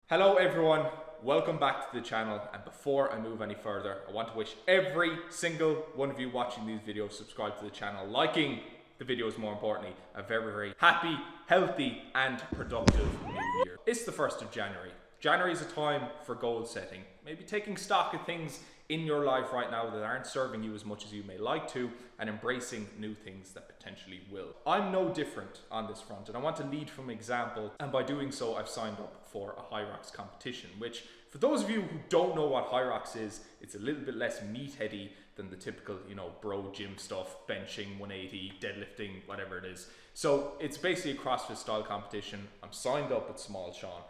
Hello everyone, welcome back to the channel, and before I move any further, I want to wish every single one of you watching these videos subscribe to the channel, liking the videos more importantly, a very happy, healthy and productive new year. It's the 1st of January. January is a time for goal setting, maybe taking stock of things in your life right now that aren't serving you as much as you may like to, and embracing new things that potentially will. I'm no different on this front, and I want to lead from example, and by doing so I've signed up for a Hyrox competition, which for those of you who don't know what Hyrox is, it's a little bit less meatheady than the typical, bro gym stuff, benching, 180, deadlifting, whatever it is. So it's basically a CrossFit style competition. I'm signed up with Small Sean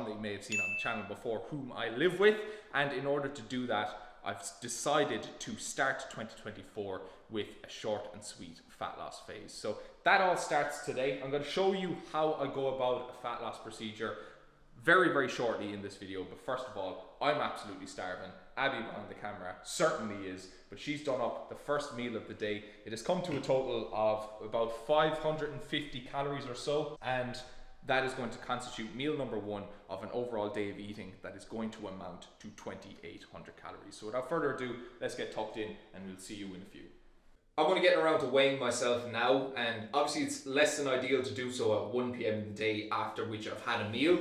that you may have seen on the channel before, whom I live with, and in order to do that, I've decided to start 2024 with a short and sweet fat loss phase. So that all starts today. I'm going to show you how I go about a fat loss procedure very shortly in this video. But first of all, I'm absolutely starving. Abby behind the camera certainly is, but she's done up the first meal of the day. It has come to a total of about 550 calories or so, and that is going to constitute meal number one of an overall day of eating that is going to amount to 2,800 calories. So without further ado, let's get tucked in and we'll see you in a few. I'm going to get around to weighing myself now, and obviously it's less than ideal to do so at 1 p.m. in the day after which I've had a meal.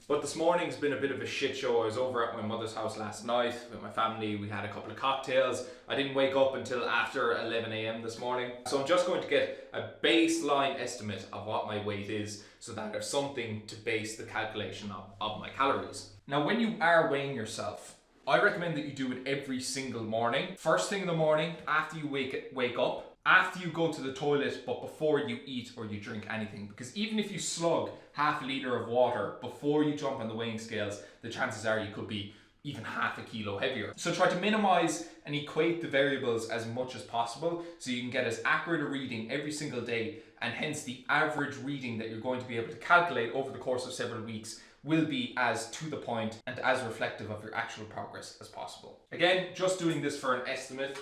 But this morning's been a bit of a shit show. I was over at my mother's house last night with my family. We had a couple of cocktails. I didn't wake up until after 11 a.m. this morning. So I'm just going to get a baseline estimate of what my weight is so that there's something to base the calculation of my calories. Now, when you are weighing yourself, I recommend that you do it every single morning. First thing in the morning, after you wake up, after you go to the toilet, but before you eat or you drink anything. Because even if you slug half a litre of water before you jump on the weighing scales, the chances are you could be even half a kilo heavier. So try to minimize and equate the variables as much as possible so you can get as accurate a reading every single day, and hence the average reading that you're going to be able to calculate over the course of several weeks will be as to the point and as reflective of your actual progress as possible. Again, just doing this for an estimate,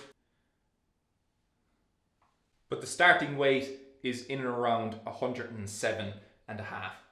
but the starting weight is in and around 107.5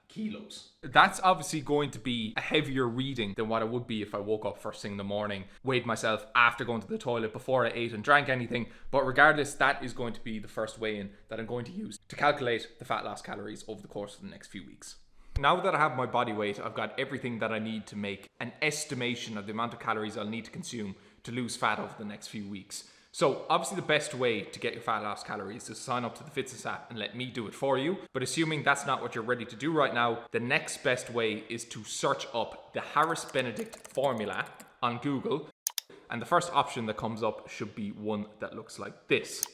kilos. That's obviously going to be a heavier reading than what it would be if I woke up first thing in the morning, weighed myself after going to the toilet, before I ate and drank anything. But regardless, that is going to be the first weigh-in that I'm going to use to calculate the fat loss calories over the course of the next few weeks. Now that I have my body weight, I've got everything that I need to make an estimation of the amount of calories I'll need to consume to lose fat over the next few weeks. So obviously the best way to get your fat loss calories is to sign up to the Fitness app and let me do it for you. But assuming that's not what you're ready to do right now, the next best way is to search up the Harris-Benedict formula on Google. And the first option that comes up should be one that looks like this.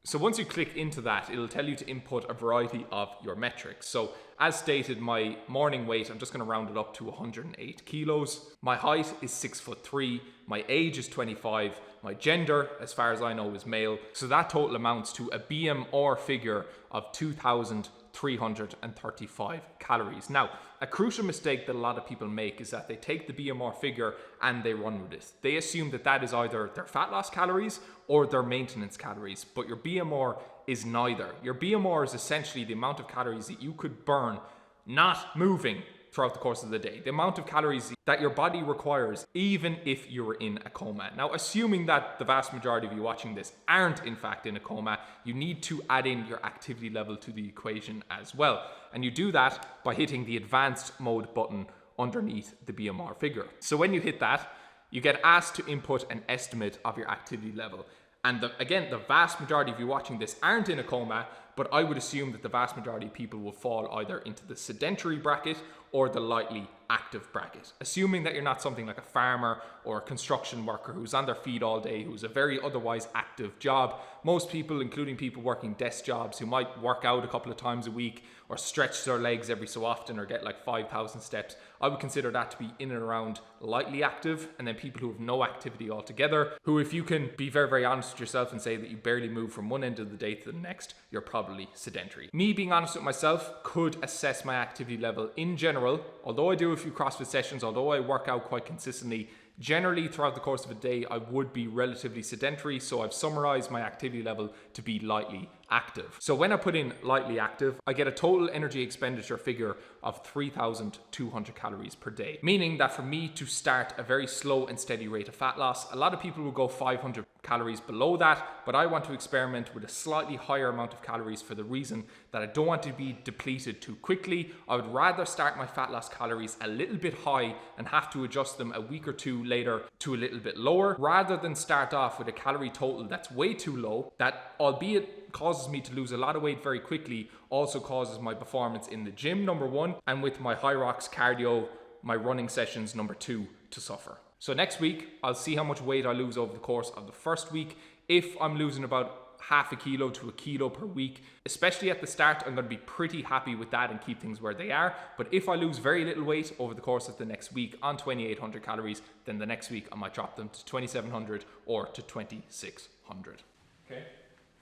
So once you click into that, it'll tell you to input a variety of your metrics. So as stated, my morning weight, I'm just going to round it up to 108 kilos. My height is 6'3". My age is 25. My gender, as far as I know, is male. So that total amounts to a BMR figure of 2,335 calories. Now, a crucial mistake that a lot of people make is that they take the BMR figure and they run with it. They assume that that is either their fat loss calories or their maintenance calories, but your BMR is neither. Your BMR is essentially the amount of calories that you could burn not moving throughout the course of the day. The amount of calories that your body requires even if you're in a coma. Now, assuming that the vast majority of you watching this aren't in fact in a coma, you need to add in your activity level to the equation as well. And you do that by hitting the advanced mode button underneath the BMR figure. So when you hit that, you get asked to input an estimate of your activity level. And again, the vast majority of you watching this aren't in a coma, but I would assume that the vast majority of people will fall either into the sedentary bracket or the lightly active bracket. Assuming that you're not something like a farmer or a construction worker who's on their feet all day, who's a very otherwise active job. Most people, including people working desk jobs who might work out a couple of times a week or stretch their legs every so often or get like 5,000 steps, I would consider that to be in and around lightly active. And then people who have no activity altogether, who, if you can be very honest with yourself and say that you barely move from one end of the day to the next, you're probably sedentary. Me being honest with myself could assess my activity level in general, although I do a few CrossFit sessions, although I work out quite consistently. Generally, throughout the course of a day, I would be relatively sedentary, so I've summarized my activity level to be lightly active. So when I put in lightly active, I get a total energy expenditure figure of 3,200 calories per day. Meaning that for me to start a very slow and steady rate of fat loss, a lot of people will go 500 calories below that, but I want to experiment with a slightly higher amount of calories for the reason that I don't want to be depleted too quickly. I would rather start my fat loss calories a little bit high and have to adjust them a week or two later to a little bit lower, rather than start off with a calorie total that's way too low, that albeit causes me to lose a lot of weight very quickly, also causes my performance in the gym, number one, and with my Hyrox cardio, my running sessions, number two, to suffer. So next week, I'll see how much weight I lose over the course of the first week. If I'm losing about half a kilo to a kilo per week, especially at the start, I'm going to be pretty happy with that and keep things where they are. But if I lose very little weight over the course of the next week on 2,800 calories, then the next week I might drop them to 2,700 or to 2,600. Okay,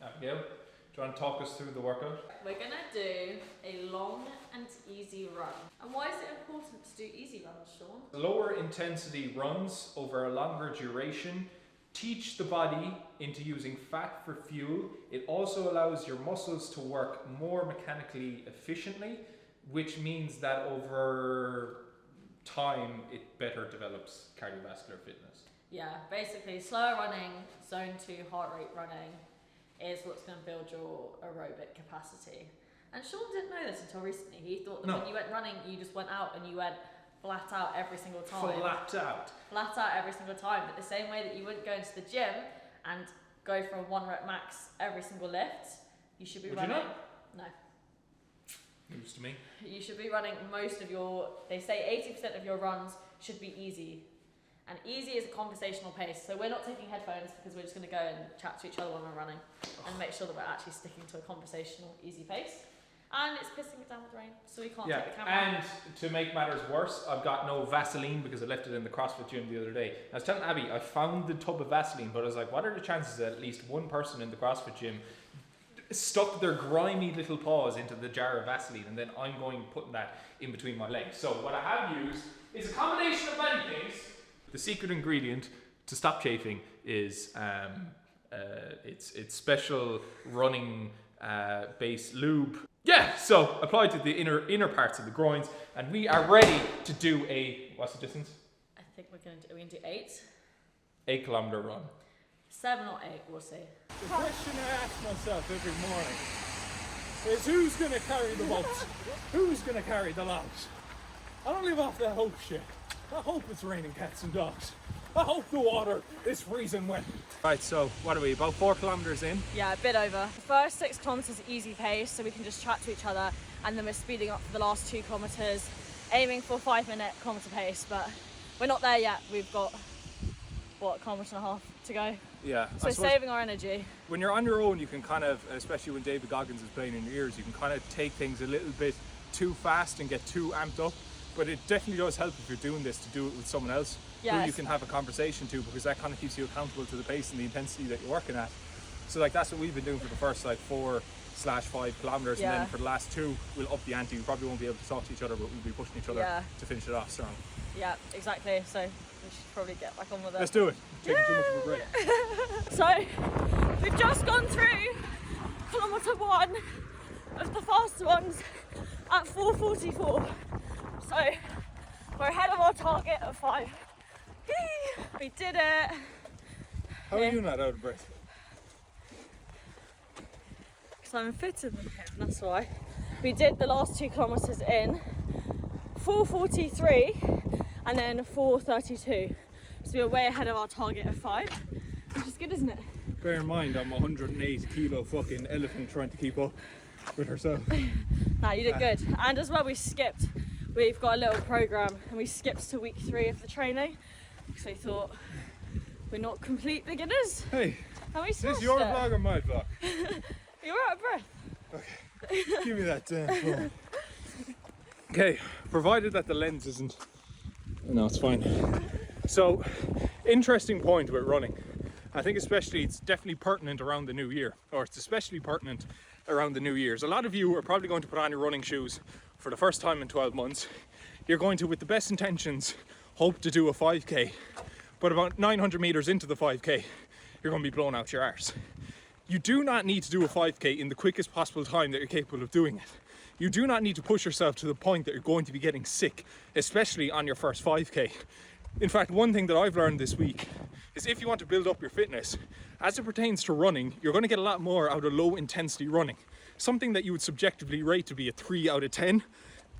Abigail, do you want to talk us through the workout? We're going to do a long and easy run. And why is it important to do easy runs, Sean? Lower intensity runs over a longer duration teach the body into using fat for fuel. It also allows your muscles to work more mechanically efficiently, which means that over time it better develops cardiovascular fitness. Yeah, basically slower running, zone 2 heart rate running is what's going to build your aerobic capacity. And Sean didn't know this until recently. He thought that when you went running, you just went out and you went flat out every single time. Flat out. Flat out every single time. But the same way that you wouldn't go into the gym and go for a 1 rep max every single lift, you should be running. You not? No. News to me. You should be running most of your, they say 80% of your runs should be easy. And easy is a conversational pace. So we're not taking headphones because we're just going to go and chat to each other when we're running and make sure that we're actually sticking to a conversational, easy pace. And it's pissing it down with rain, so we can't take the camera. And to make matters worse, I've got no Vaseline because I left it in the CrossFit gym the other day. I was telling Abby, I found the tub of Vaseline, but I was like, what are the chances that at least one person in the CrossFit gym stuck their grimy little paws into the jar of Vaseline, and then I'm going putting that in between my legs. So what I have used is a combination of many things. The secret ingredient to stop chafing is it's special running base lube. Yeah, so apply to the inner parts of the groins, and we are ready to do a, what's the distance? I think we're going to do 8. 8 kilometer run. 7 or 8, we'll see. The question I ask myself every morning is who's going to carry the boat? Who's going to carry the logs? I don't live off that hope shit. I hope it's raining cats and dogs. I hope the water is freezing wet. Right, so what are we, about 4 kilometers in? Yeah, a bit over. The first 6 kilometers easy pace, so we can just chat to each other, and then we're speeding up for the last 2 kilometers, aiming for 5-minute kilometer pace, but we're not there yet. We've got, what, a kilometer and a half to go? Yeah. So saving our energy. When you're on your own, you can kind of, especially when David Goggins is playing in your ears, you can kind of take things a little bit too fast and get too amped up. But it definitely does help if you're doing this to do it with someone else who you can have a conversation to, because that kind of keeps you accountable to the pace and the intensity that you're working at. So like that's what we've been doing for the first like 4/5 kilometers, and then for the last 2 we'll up the ante. We probably won't be able to talk to each other, but we'll be pushing each other to finish it off strong. Yeah, exactly. So we should probably get back on with it. Let's do it. Taking too much of a break. So we've just gone through kilometer 1 of the fast ones at 4:44. So we're ahead of our target of 5. We did it. How are you not out of breath? Because I'm fitter than him, that's why. We did the last 2 kilometers in 4:43 and then 4:32. So we were way ahead of our target of 5, which is good, isn't it? Bear in mind I'm a 108 kilo fucking elephant trying to keep up with herself. Nah, you did good. And as well, we've got a little program, and we skipped to week 3 of the training because we thought we're not complete beginners. Hey, and we is this your vlog or my vlog? You're out of breath. Okay, give me that phone. Okay, provided that the lens isn't... No, it's fine. So, interesting point with running. I think especially it's definitely pertinent around the new year, or it's especially pertinent around the new years. A lot of you are probably going to put on your running shoes for the first time in 12 months. You're going to, with the best intentions, hope to do a 5k, but about 900 meters into the 5k, you're going to be blown out your arse. You do not need to do a 5K in the quickest possible time that you're capable of doing it. You do not need to push yourself to the point that you're going to be getting sick, especially on your first 5K. In fact, one thing that I've learned this week is if you want to build up your fitness, as it pertains to running, you're going to get a lot more out of low intensity running. Something that you would subjectively rate to be a 3 out of 10,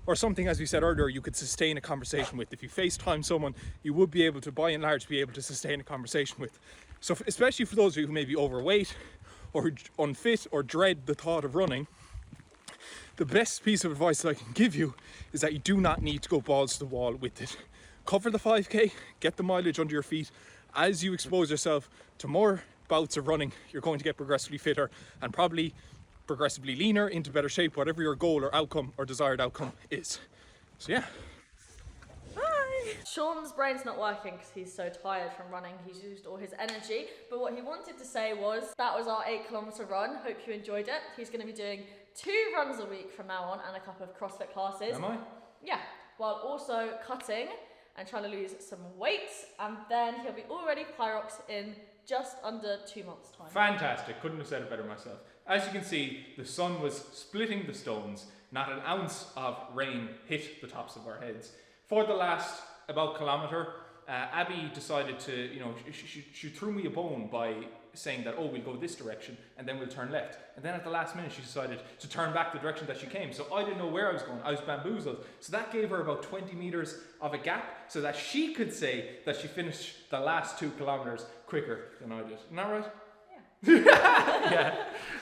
or something, as we said earlier, you could sustain a conversation with. If you FaceTime someone, you would be able to, by and large, be able to sustain a conversation with. So especially for those of you who may be overweight or unfit or dread the thought of running, the best piece of advice that I can give you is that you do not need to go balls to the wall with it. Cover the 5K, get the mileage under your feet. As you expose yourself to more bouts of running, you're going to get progressively fitter and probably progressively leaner, into better shape, whatever your goal or outcome or desired outcome is. So yeah. Bye. Sean's brain's not working because he's so tired from running. He's used all his energy. But what he wanted to say was, that was our 8-kilometer run. Hope you enjoyed it. He's going to be doing 2 runs a week from now on and a couple of CrossFit classes. Am I? Yeah, while also cutting and trying to lose some weight. And then he'll be all ready for Hyrox in just under 2 months' time. Fantastic. Couldn't have said it better myself. As you can see, the sun was splitting the stones. Not an ounce of rain hit the tops of our heads. For the last about kilometre, Abby decided to, she threw me a bone by saying that, oh, we'll go this direction and then we'll turn left. And then at the last minute, she decided to turn back the direction that she came. So I didn't know where I was going. I was bamboozled. So that gave her about 20 meters of a gap so that she could say that she finished the last 2 kilometers quicker than I did. Isn't that right? Yeah.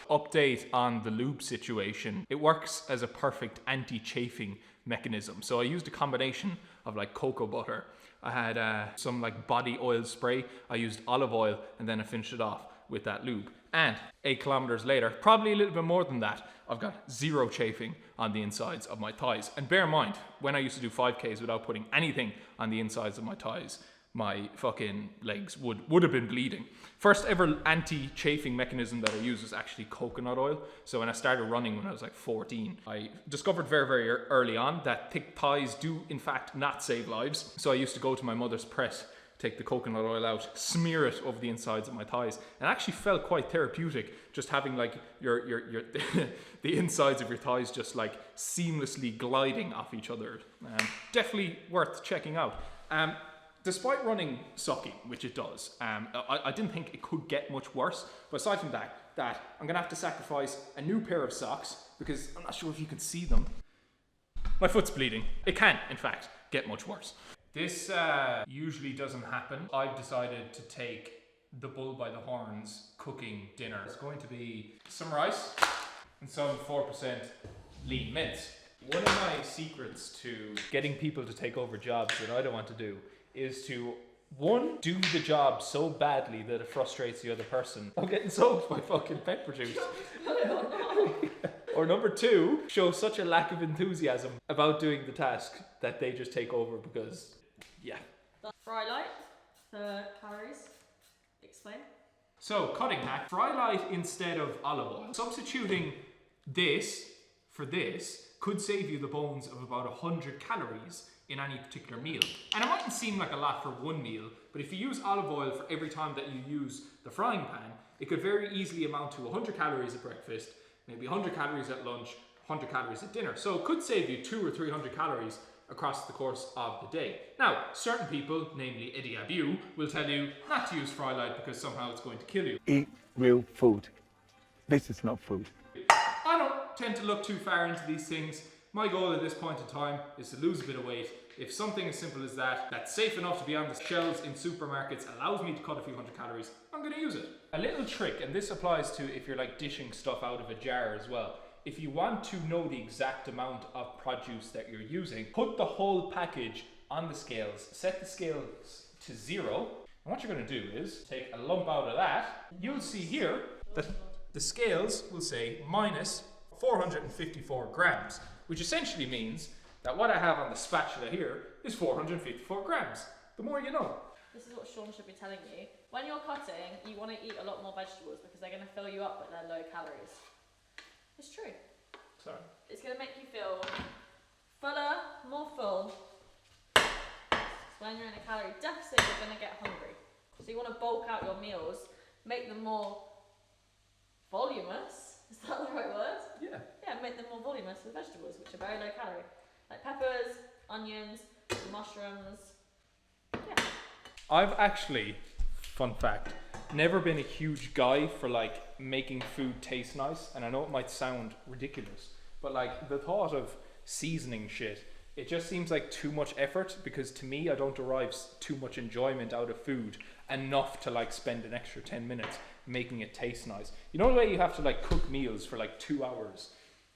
Update on the lube situation. It works as a perfect anti-chafing mechanism. So I used a combination of like cocoa butter. I had some like body oil spray. I used olive oil and then I finished it off with that lube. And 8 kilometers later, probably a little bit more than that, I've got 0 chafing on the insides of my thighs. And bear in mind, when I used to do 5Ks without putting anything on the insides of my thighs, my fucking legs would have been bleeding. First ever anti-chafing mechanism that I used was actually coconut oil. So when I started running when I was like 14, I discovered very, very early on that thick thighs do in fact not save lives. So I used to go to my mother's press, take the coconut oil out, smear it over the insides of my thighs, and it actually felt quite therapeutic just having like your the insides of your thighs just like seamlessly gliding off each other. Definitely worth checking out. Despite running sucking, which it does, I didn't think it could get much worse. But aside from that I'm going to have to sacrifice a new pair of socks because I'm not sure if you can see them. My foot's bleeding. It can, in fact, get much worse. This usually doesn't happen. I've decided to take the bull by the horns cooking dinner. It's going to be some rice and some 4% lean mince. One of my secrets to getting people to take over jobs that I don't want to do is to, 1, do the job so badly that it frustrates the other person. I'm getting soaked by fucking pepper juice. Or number 2, show such a lack of enthusiasm about doing the task that they just take over because, yeah. Fry light for calories. Explain. So, cutting hack, fry light instead of olive oil. Substituting this for this could save you the bones of about 100 calories in any particular meal. And it mightn't seem like a lot for one meal, but if you use olive oil for every time that you use the frying pan, it could very easily amount to 100 calories at breakfast, maybe 100 calories at lunch, 100 calories at dinner. So it could save you 200 or 300 calories across the course of the day. Now, certain people, namely Eddie Abu, will tell you not to use fry light because somehow it's going to kill you. Eat real food. This is not food. I don't tend to look too far into these things. My goal at this point in time is to lose a bit of weight. If something as simple as that, that's safe enough to be on the shelves in supermarkets, allows me to cut a few 100 calories, I'm going to use it. A little trick, and this applies to if you're like dishing stuff out of a jar as well. If you want to know the exact amount of produce that you're using, put the whole package on the scales, set the scales to 0. And what you're going to do is take a lump out of that. You'll see here that the scales will say minus 454 grams, which essentially means that what I have on the spatula here is 454 grams. The more you know. This is what Sean should be telling you. When you're cutting, you want to eat a lot more vegetables because they're going to fill you up with their low calories. It's true. Sorry. It's going to make you feel fuller, more full. When you're in a calorie deficit, you're going to get hungry. So you want to bulk out your meals, make them more voluminous. Is that the right word? Yeah. Yeah, make them more voluminous with vegetables, which are very low calorie. Like peppers, onions, mushrooms. Yeah. I've actually, fun fact, never been a huge guy for like making food taste nice, and I know it might sound ridiculous, but like the thought of seasoning shit, it just seems like too much effort, because to me I don't derive too much enjoyment out of food enough to like spend an extra 10 minutes making it taste nice. You know the way you have to like cook meals for like 2 hours,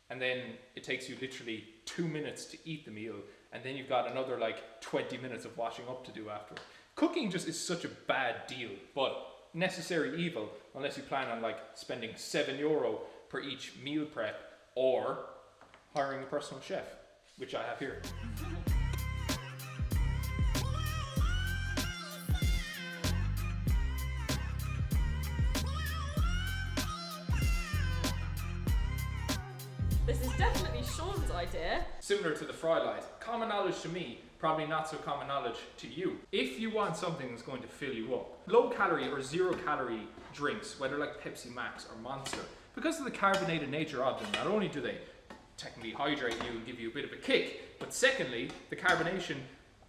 and then it takes you literally 2 minutes to eat the meal, and then you've got another like 20 minutes of washing up to do after. Cooking just is such a bad deal, but necessary evil unless you plan on like spending €7 per each meal prep or hiring a personal chef, which I have here. This is definitely Sean's idea. Similar to the fry light. Common knowledge to me, probably not so common knowledge to you. If you want something that's going to fill you up, low calorie or 0 calorie drinks, whether like Pepsi Max or Monster, because of the carbonated nature of them, not only do they technically hydrate you and give you a bit of a kick, but secondly, the carbonation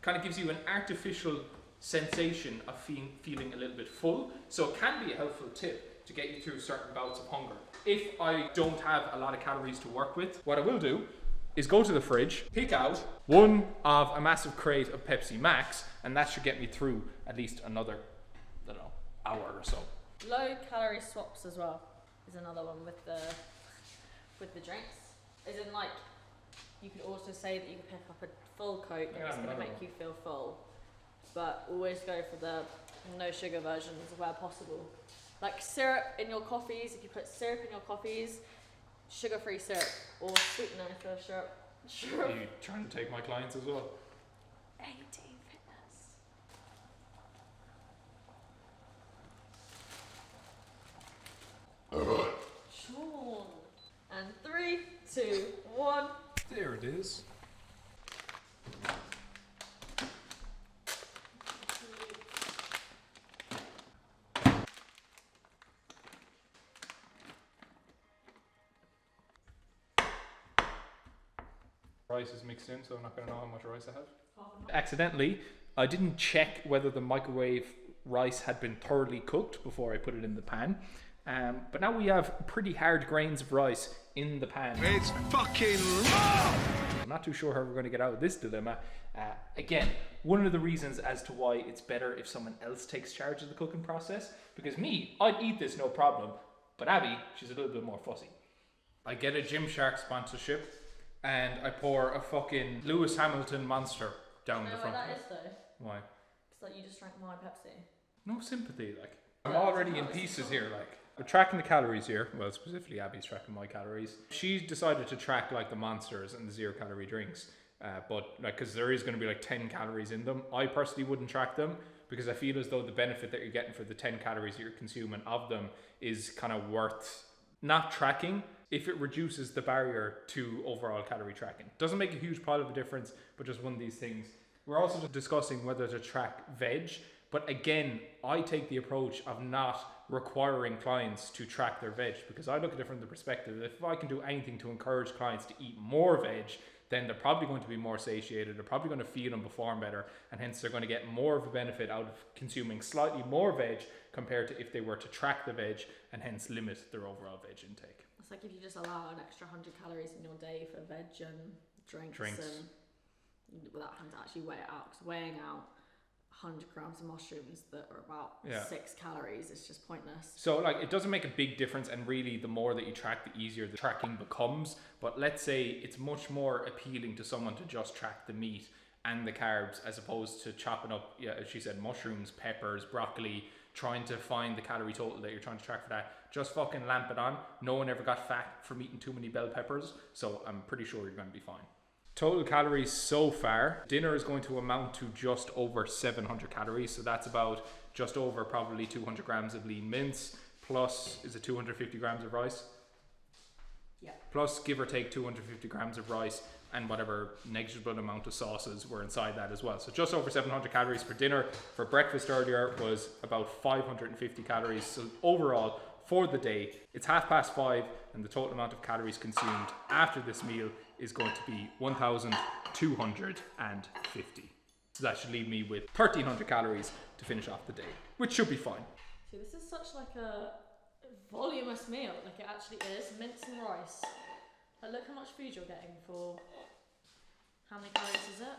kind of gives you an artificial sensation of feeling a little bit full, so it can be a helpful tip to get you through certain bouts of hunger. If I don't have a lot of calories to work with, what I will do is go to the fridge, pick out one of a massive crate of Pepsi Max, and that should get me through at least another, I don't know, hour or so. Low calorie swaps as well is another one with the drinks. As in, like, you could also say that you can pick up a full Coke and it's going to make you feel full, but always go for the no sugar versions where possible. Like syrup in your coffees, if you put syrup in your coffees, sugar-free syrup, or sweetener instead of syrup. Are you trying to take my clients as well? 18 Fitness. Sean. And 3, 2, 1. There it is. Rice is mixed in, so I'm not going to know how much rice I have. Accidentally, I didn't check whether the microwave rice had been thoroughly cooked before I put it in the pan. But now we have pretty hard grains of rice in the pan. It's fucking raw! I'm not too sure how we're going to get out of this dilemma. Again, one of the reasons as to why it's better if someone else takes charge of the cooking process, because me, I'd eat this no problem, but Abby, she's a little bit more fussy. I get a GYMSHARK sponsorship, and I pour a fucking Lewis Hamilton Monster down the front. What that is though? Why? It's like you just drank my Pepsi. No sympathy, like. I'm already in pieces here, like. We're tracking the calories here. Well, specifically Abby's tracking my calories. She decided to track like the Monsters and the 0 calorie drinks, but like, because there is going to be like 10 calories in them. I personally wouldn't track them because I feel as though the benefit that you're getting for the 10 calories that you're consuming of them is kind of worth not tracking if it reduces the barrier to overall calorie tracking. Doesn't make a huge pile of a difference, but just one of these things. We're also discussing whether to track veg, but again, I take the approach of not requiring clients to track their veg, because I look at it from the perspective that if I can do anything to encourage clients to eat more veg, then they're probably going to be more satiated, they're probably going to feel and perform better, and hence they're going to get more of a benefit out of consuming slightly more veg compared to if they were to track the veg and hence limit their overall veg intake. It's like if you just allow an extra 100 calories in your day for veg and drinks. And without having to actually weigh it out, because weighing out 100 grams of mushrooms that are about 6 calories is just pointless. So like, it doesn't make a big difference, and really the more that you track, the easier the tracking becomes. But let's say it's much more appealing to someone to just track the meat and the carbs as opposed to chopping up, as she said, mushrooms, peppers, broccoli, trying to find the calorie total that you're trying to track for that. Just fucking lamp it on. No one ever got fat from eating too many bell peppers, so I'm pretty sure you're going to be fine. Total calories so far, dinner is going to amount to just over 700 calories, so that's about just over probably 200 grams of lean mince, plus, is it 250 grams of rice? Yeah. Plus, give or take 250 grams of rice, and whatever negligible amount of sauces were inside that as well. So just over 700 calories for dinner. For breakfast earlier was about 550 calories. So overall, for the day. It's 5:30 and the total amount of calories consumed after this meal is going to be 1,250. So that should leave me with 1,300 calories to finish off the day, which should be fine. See, this is such like a voluminous meal, like it actually is. Mince and rice. Like, look how much food you're getting for, how many calories is it?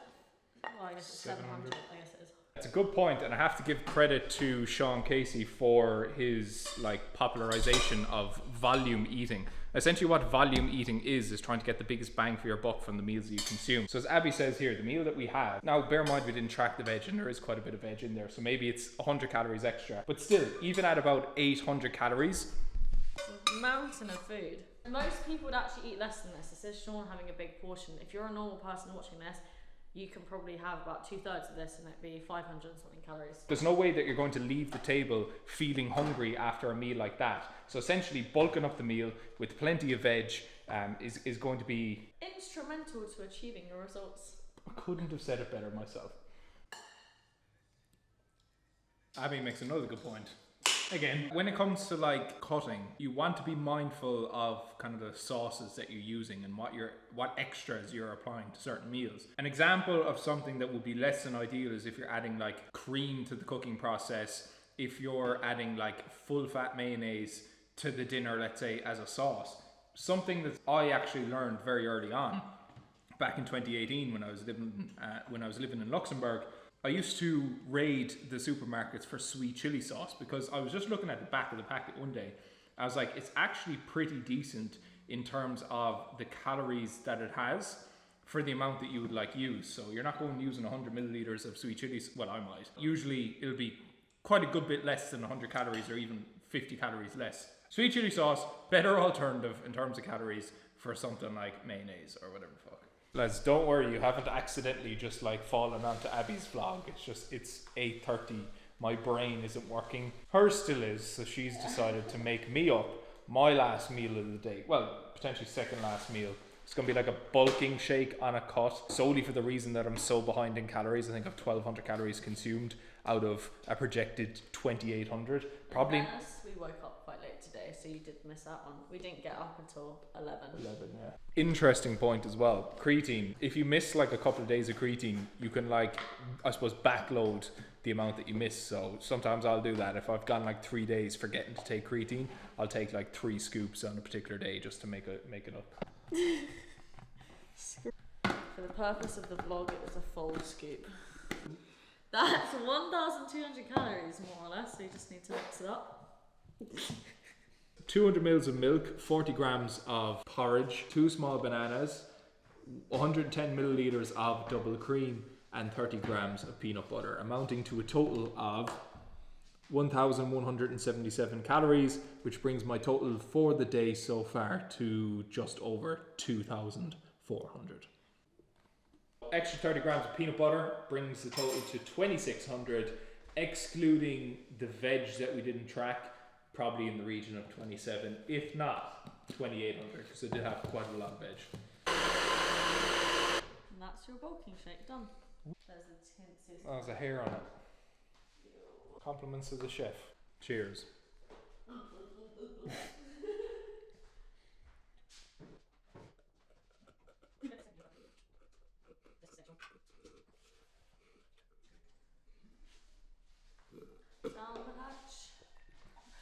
Well, I guess it's 700. I guess it is. It's a good point, and I have to give credit to Sean Casey for his popularization of volume eating. Essentially what volume eating is trying to get the biggest bang for your buck from the meals you consume. So as Abby says here, the meal that we have, now bear in mind we didn't track the veg and there is quite a bit of veg in there, so maybe it's 100 calories extra, but still, even at about 800 calories, it's a mountain of food. Most people would actually eat less than this. This is Sean having a big portion. If you're a normal person watching this, you can probably have about 2/3 of this and it'd be 500 and something calories. There's no way that you're going to leave the table feeling hungry after a meal like that. So essentially bulking up the meal with plenty of veg is going to be instrumental to achieving your results. I couldn't have said it better myself. Abby makes another good point. Again, when it comes to cutting, you want to be mindful of kind of the sauces that you're using and what extras you're applying to certain meals. An example of something that would be less than ideal is if you're adding cream to the cooking process, if you're adding full fat mayonnaise to the dinner, let's say, as a sauce. Something that I actually learned very early on, back in 2018 when I was living in Luxembourg. I used to raid the supermarkets for sweet chili sauce because I was just looking at the back of the packet one day. I was like, it's actually pretty decent in terms of the calories that it has for the amount that you would use. So you're not going using 100 milliliters of sweet chili. Well, I might. Usually it'll be quite a good bit less than 100 calories or even 50 calories less. Sweet chili sauce, better alternative in terms of calories for something like mayonnaise or whatever the fuck. Lads, don't worry, you haven't accidentally just fallen onto Abby's vlog. It's 8:30. My brain isn't working. Hers still is, so she's decided to make me up my last meal of the day. Well, potentially second last meal. It's gonna be like a bulking shake on a cut, solely for the reason that I'm so behind in calories. I think I've 1,200 calories consumed out of a projected 2,800. Probably. Yes, we woke up quite late today, so you did miss that one. We didn't get up until 11. 11, yeah. Interesting point as well. Creatine. If you miss a couple of days of creatine, you can I suppose backload the amount that you miss. So sometimes I'll do that. If I've gone 3 days forgetting to take creatine, I'll take 3 scoops on a particular day just to make it up. For the purpose of the vlog, it was a full scoop. That's 1,200 calories more or less, so you just need to mix it up. 200 mils of milk, 40 grams of porridge, 2 small bananas, 110 milliliters of double cream, and 30 grams of peanut butter, amounting to a total of 1,177 calories, which brings my total for the day so far to just over 2,400. Extra 30 grams of peanut butter brings the total to 2,600, excluding the veg that we didn't track, probably in the region of 27, if not 2,800, because I did have quite a lot of veg. And that's your bulking shake done. There's the tinsiest. Oh, there's a hair on it. Compliments to the chef. Cheers.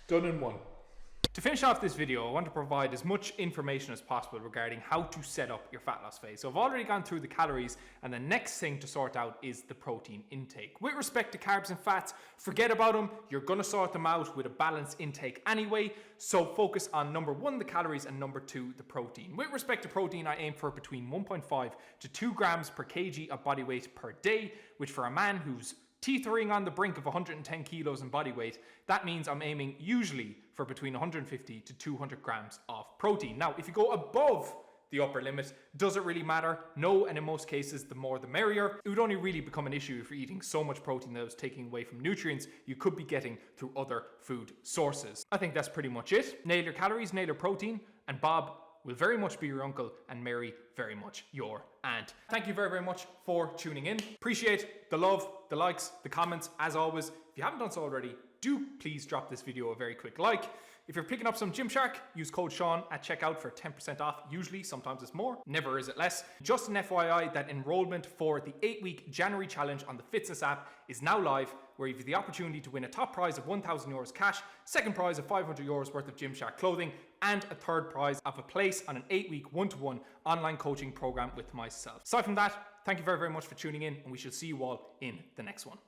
Done in one. To finish off this video, I want to provide as much information as possible regarding how to set up your fat loss phase. So I've already gone through the calories, and the next thing to sort out is the protein intake. With respect to carbs and fats, forget about them. You're gonna sort them out with a balanced intake anyway. So focus on number 1, the calories, and number 2, the protein. With respect to protein, I aim for between 1.5 to 2 grams per kg of body weight per day, which for a man who's teetering on the brink of 110 kilos in body weight, that means I'm aiming usually for between 150 to 200 grams of protein. Now, if you go above the upper limit, does it really matter? No, and in most cases, the more the merrier. It would only really become an issue if you're eating so much protein that it was taking away from nutrients you could be getting through other food sources. I think that's pretty much it. Nail your calories, nail your protein, and Bob will very much be your uncle, and Mary very much your aunt. Thank you very, very much for tuning in. Appreciate the love, the likes, the comments, as always. If you haven't done so already, do please drop this video a very quick like. If you're picking up some Gymshark, use code Sean at checkout for 10% off. Usually, sometimes it's more, never is it less. Just an FYI that enrollment for the 8-week January challenge on the Fitness app is now live, where you have the opportunity to win a top prize of €1,000 cash, second prize of €500 worth of Gymshark clothing, and a third prize of a place on an 8-week one-to-one online coaching program with myself. Aside from that, thank you very, very much for tuning in, and we shall see you all in the next one.